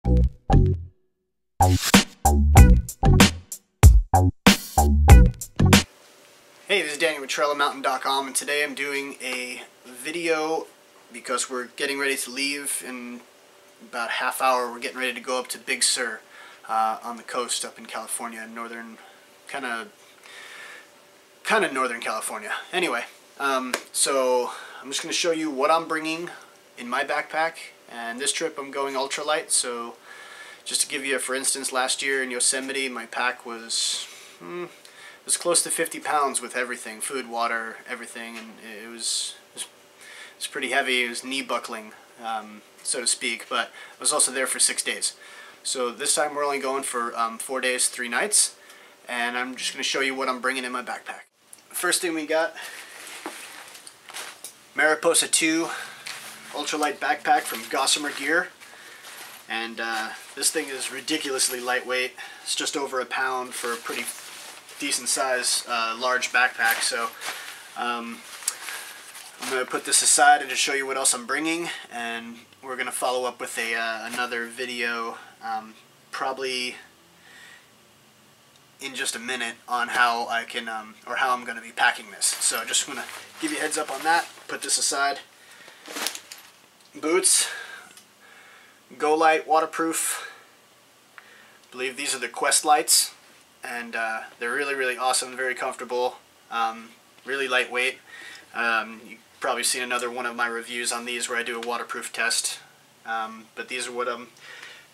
Hey, this is Daniel with TrailofMountain.com, and today I'm doing a video because we're getting ready to leave in about a half hour. We're getting ready to go up to Big Sur on the coast up in California, northern, kind of northern California. Anyway, so I'm just going to show you what I'm bringing in my backpack, and this trip I'm going ultralight. So just to give you, for instance, last year in Yosemite my pack was close to 50 pounds with everything, food, water, everything, and it was pretty heavy. It was knee buckling, so to speak, but I was also there for 6 days. So this time we're only going for 4 days, 3 nights, and I'm just going to show you what I'm bringing in my backpack. First thing we got, Mariposa II ultralight backpack from Gossamer Gear, and this thing is ridiculously lightweight. It's just over a pound for a pretty decent size large backpack. So I'm going to put this aside and just show you what else I'm bringing, and we're going to follow up with another video probably in just a minute on how I can or how I'm going to be packing this. So just want to give you a heads up on that. Put this aside. Boots, Go Lite waterproof. I believe these are the Quest Lites, and they're really awesome, very comfortable, really lightweight. You've probably seen another one of my reviews on these where I do a waterproof test, but these are what I'm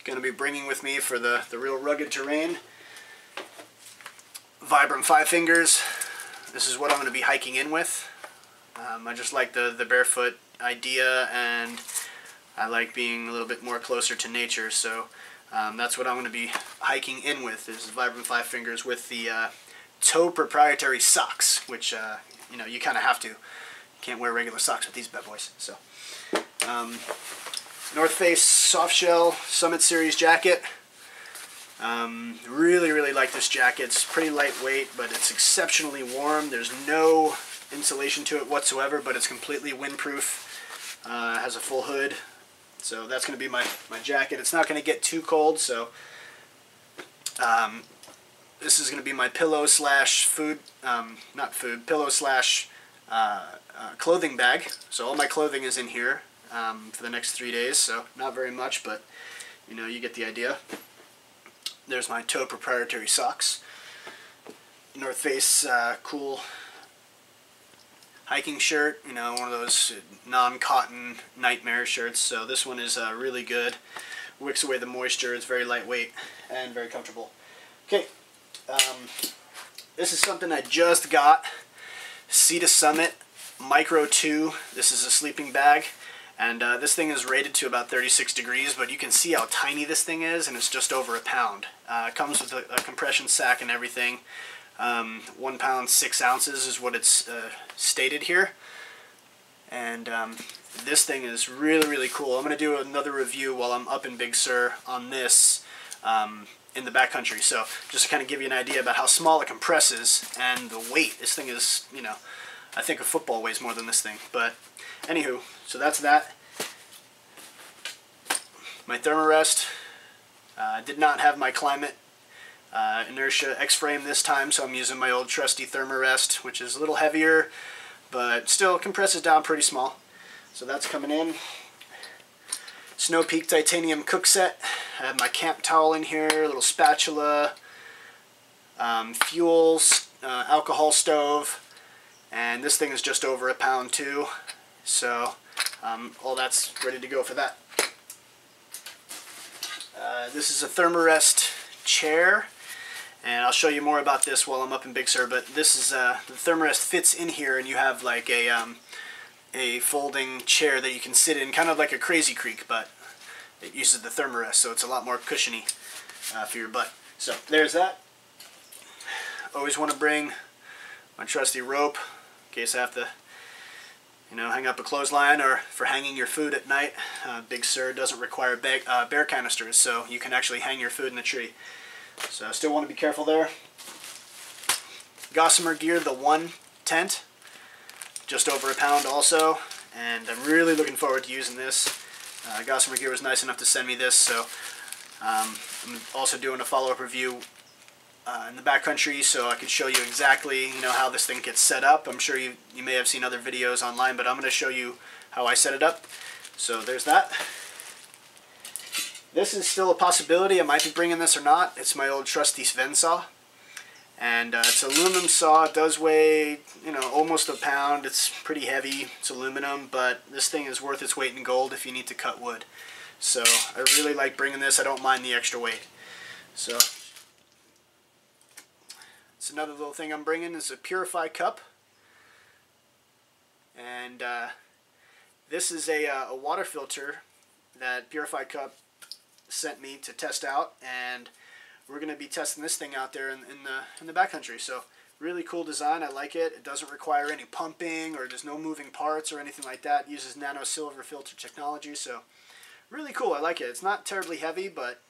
going to be bringing with me for the real rugged terrain. Vibram 5 fingers. This is what I'm going to be hiking in with. I just like the barefoot idea, and I like being a little bit more closer to nature, so that's what I'm going to be hiking in with, is Vibram 5 fingers with the toe proprietary socks, which you know, you kind of have to. You can't wear regular socks with these bad boys. So North Face soft shell Summit Series jacket. Really like this jacket. It's pretty lightweight, but it's exceptionally warm. There's no insulation to it whatsoever, but it's completely windproof. Has a full hood, so that's going to be my jacket. It's not going to get too cold, so this is going to be my pillow slash food, pillow slash clothing bag. So all my clothing is in here for the next 3 days, so not very much, but you know, you get the idea. There's my toe proprietary socks. North Face cool hiking shirt, you know, one of those non-cotton nightmare shirts. So this one is really good. Wicks away the moisture. It's very lightweight and very comfortable. Okay, this is something I just got. Sea to Summit Micro 2. This is a sleeping bag, and this thing is rated to about 36 degrees, but you can see how tiny this thing is, and it's just over a pound. It comes with a compression sack and everything. 1 pound 6 ounces is what it's stated here, and this thing is really cool. I'm going to do another review while I'm up in Big Sur on this in the backcountry. So just to kind of give you an idea about how small it compresses and the weight. This thing is, you know, I think a football weighs more than this thing. But anywho, so that's that. My Thermarest. Did not have my climate inertia X-frame this time, so I'm using my old trusty Thermarest, which is a little heavier, but still compresses down pretty small. So that's coming in. Snow Peak titanium cook set. I have my camp towel in here, a little spatula, fuels, alcohol stove, and this thing is just over a pound too. So all that's ready to go for that. This is a Thermarest chair, and I'll show you more about this while I'm up in Big Sur, but this is the Thermarest fits in here, and you have like a folding chair that you can sit in, kind of like a Crazy Creek, but it uses the Thermarest, so it's a lot more cushiony for your butt. So there's that. Always want to bring my trusty rope in case I have to, you know, hang up a clothesline or for hanging your food at night. Big Sur doesn't require bear canisters, so you can actually hang your food in the tree. So I still want to be careful there. Gossamer Gear, the One tent, just over a pound also, and I'm really looking forward to using this. Gossamer Gear was nice enough to send me this, so I'm also doing a follow-up review in the backcountry, so I can show you exactly, how this thing gets set up. I'm sure you may have seen other videos online, but I'm going to show you how I set it up. So there's that. This is still a possibility. I might be bringing this or not. It's my old trusty Sven saw, and it's an aluminum saw. It does weigh, almost a pound. It's pretty heavy. It's aluminum, but this thing is worth its weight in gold if you need to cut wood. So I really like bringing this. I don't mind the extra weight. So it's another little thing I'm bringing is a Purify cup, and this is a water filter that Purify cup sent me to test out, and we're going to be testing this thing out there in the backcountry. So really cool design. I like it. It doesn't require any pumping, or there's no moving parts or anything like that. It uses nano silver filter technology, so really cool. I like it. It's not terribly heavy, but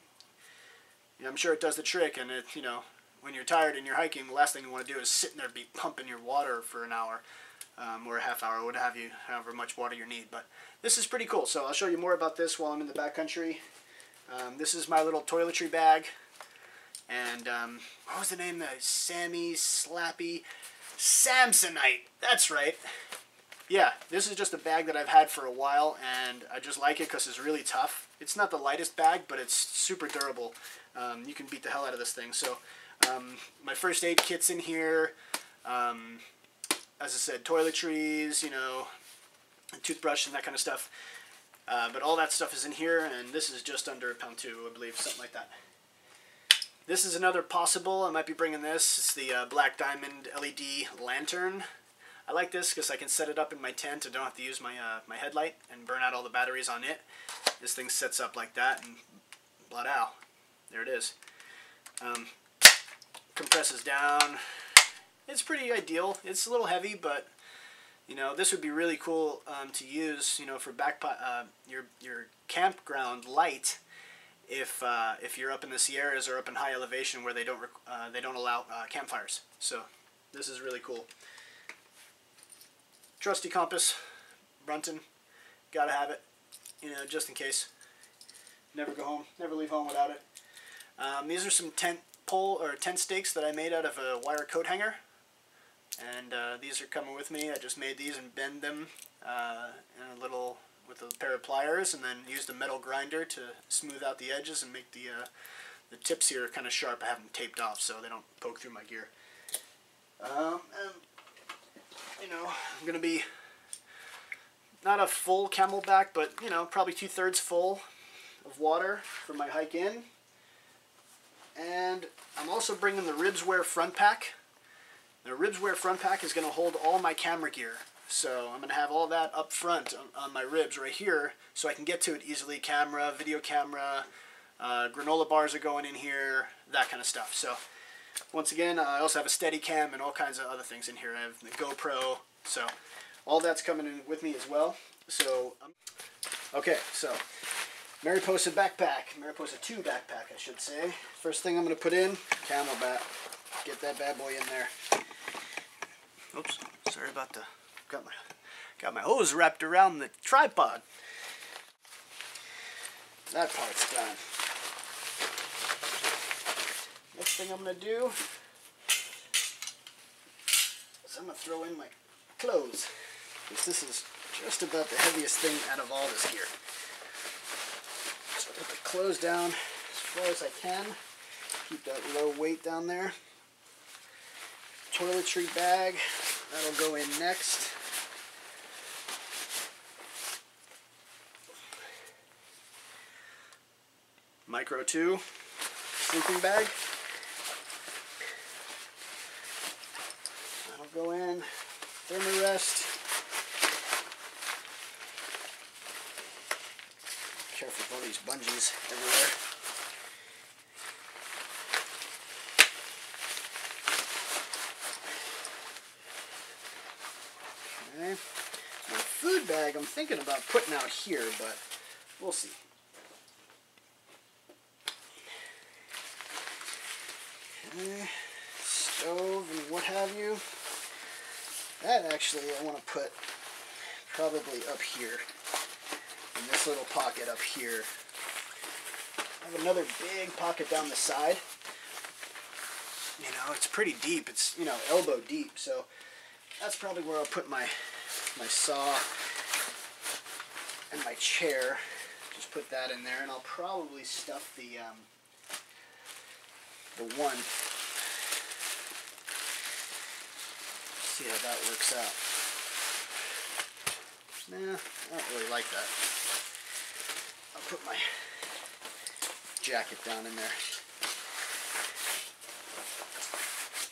I'm sure it does the trick. And it, when you're tired and you're hiking, the last thing you want to do is sit in there be pumping your water for an hour or a half hour, what have you, however much water you need. But this is pretty cool. So I'll show you more about this while I'm in the backcountry. This is my little toiletry bag. And what was the name? Sammy Slappy Samsonite. That's right. Yeah, this is just a bag that I've had for a while, and I just like it because it's really tough. It's not the lightest bag, but it's super durable. You can beat the hell out of this thing. So my first aid kit's in here. As I said, toiletries, a toothbrush and that kind of stuff. But all that stuff is in here, and this is just under £1.2, I believe, something like that. This is another possible. I might be bringing this. It's the Black Diamond LED lantern. I like this because I can set it up in my tent. I don't have to use my my headlight and burn out all the batteries on it. This thing sets up like that, and blah-dow. There it is. Compresses down. It's pretty ideal. It's a little heavy, but this would be really cool to use, for your campground light. If you're up in the Sierras or up in high elevation where they don't allow campfires. So this is really cool. Trusty compass, Brunton, gotta have it, just in case. Never leave home without it. These are some tent stakes that I made out of a wire coat hanger, and these are coming with me. I just made these and bend them with a pair of pliers, and then used a metal grinder to smooth out the edges and make the tips here kind of sharp. I have them taped off so they don't poke through my gear. I'm going to be not a full Camelbak, but, probably 2/3 full of water for my hike in. And I'm also bringing the Ribswear front pack. The Ribswear front pack is going to hold all my camera gear. So I'm going to have all that up front on my ribs right here so I can get to it easily. Camera, video camera, granola bars are going in here, that kind of stuff. So once again, I also have a Steadicam and all kinds of other things in here. I have the GoPro, so all that's coming in with me as well. So, okay, so Mariposa backpack, Mariposa 2 backpack, I should say. First thing I'm going to put in, Camelbak. Get that bad boy in there. Oops, sorry about the... Got my hose wrapped around the tripod. That part's done. Next thing I'm going to do is I'm going to throw in my clothes, because this is just about the heaviest thing out of all this gear. So put the clothes down as far as I can. Keep that low weight down there. Toiletry bag, that'll go in next. Micro 2 sleeping bag. That'll go in. Thermarest. Careful with all these bungees everywhere. Okay. My food bag I'm thinking about putting out here, but we'll see. Okay. Stove and what have you. That actually I want to put probably up here, in this little pocket up here. I have another big pocket down the side. You know, it's pretty deep. It's, you know, elbow deep. So that's probably where I'll put my saw and my chair. Just put that in there, and I'll probably stuff the one. See how that works out. Nah, I don't really like that. I'll put my jacket down in there,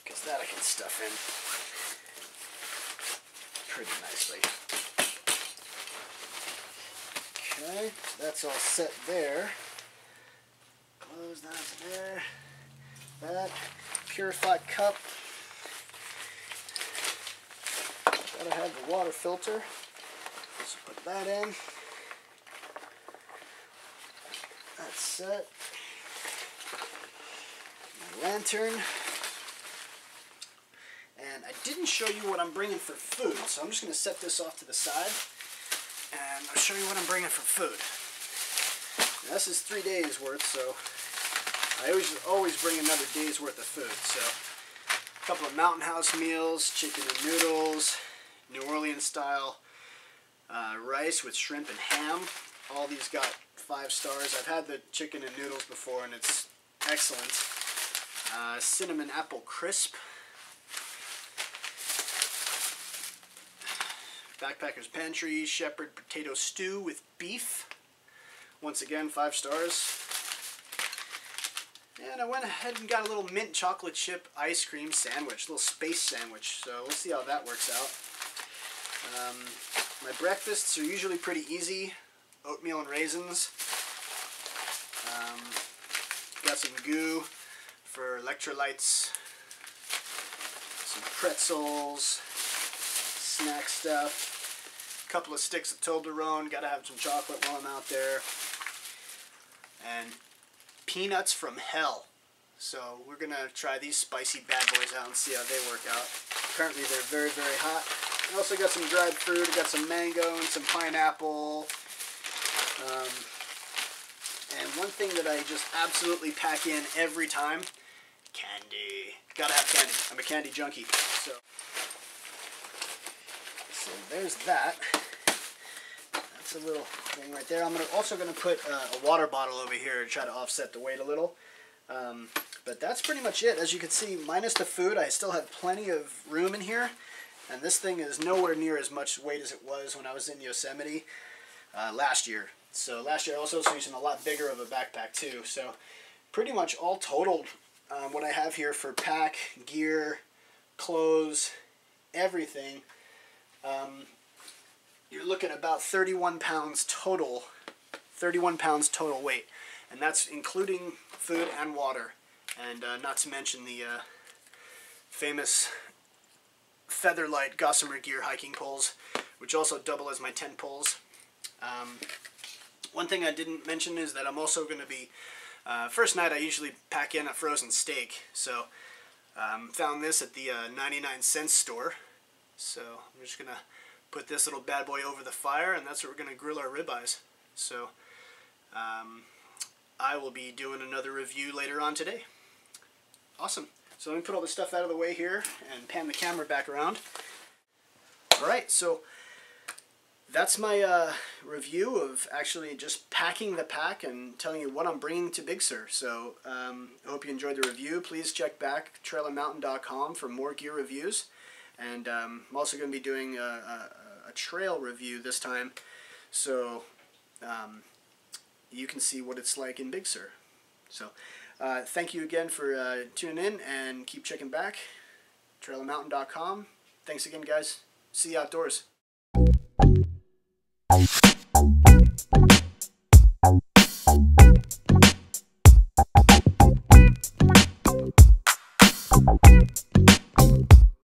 because that I can stuff in pretty nicely. Okay, that's all set there. Close that there. That purified cup. Gotta have the water filter. So put that in. That's set. My lantern. And I didn't show you what I'm bringing for food, so I'm just going to set this off to the side, and I'll show you what I'm bringing for food. Now, this is 3 days worth, so I always bring another day's worth of food. So a couple of Mountain House meals, chicken and noodles, New Orleans style rice with shrimp and ham. All these got 5 stars. I've had the chicken and noodles before, and it's excellent. Cinnamon apple crisp. Backpacker's Pantry shepherd potato stew with beef. Once again, 5 stars. And I went ahead and got a little mint chocolate chip ice cream sandwich, a little space sandwich. So we'll see how that works out. My breakfasts are usually pretty easy. Oatmeal and raisins. Got some goo for electrolytes. Some pretzels. Snack stuff. A couple of sticks of Toblerone. Gotta have some chocolate while I'm out there. And peanuts from hell. So we're gonna try these spicy bad boys out and see how they work out. Apparently they're very, very hot. I also got some dried fruit. I got some mango and some pineapple. And one thing that I just absolutely pack in every time, candy. Gotta have candy. I'm a candy junkie. So there's that. That's a little thing right there. I'm also going to put a water bottle over here to try to offset the weight a little. But that's pretty much it. As you can see, minus the food, I still have plenty of room in here. And this thing is nowhere near as much weight as it was when I was in Yosemite last year. So last year I also was using a lot bigger of a backpack too. So pretty much all totaled, what I have here for pack, gear, clothes, everything, you're looking at about 31 pounds total. 31 pounds total weight. And that's including food and water. And not to mention the famous Featherlight Gossamer Gear hiking poles, which also double as my tent poles. One thing I didn't mention is that I'm also going to be, first night I usually pack in a frozen steak. So found this at the 99-cent store. So I'm just going to put this little bad boy over the fire, and that's what we're going to grill our ribeyes. So I will be doing another review later on today. Awesome. So let me put all this stuff out of the way here and pan the camera back around. Alright, so that's my review of actually just packing the pack and telling you what I'm bringing to Big Sur. So I hope you enjoyed the review. Please check back trailandmountain.com for more gear reviews. And I'm also going to be doing a trail review this time, so you can see what it's like in Big Sur. So thank you again for tuning in, and keep checking back. trailandmountain.com. Thanks again, guys. See you outdoors.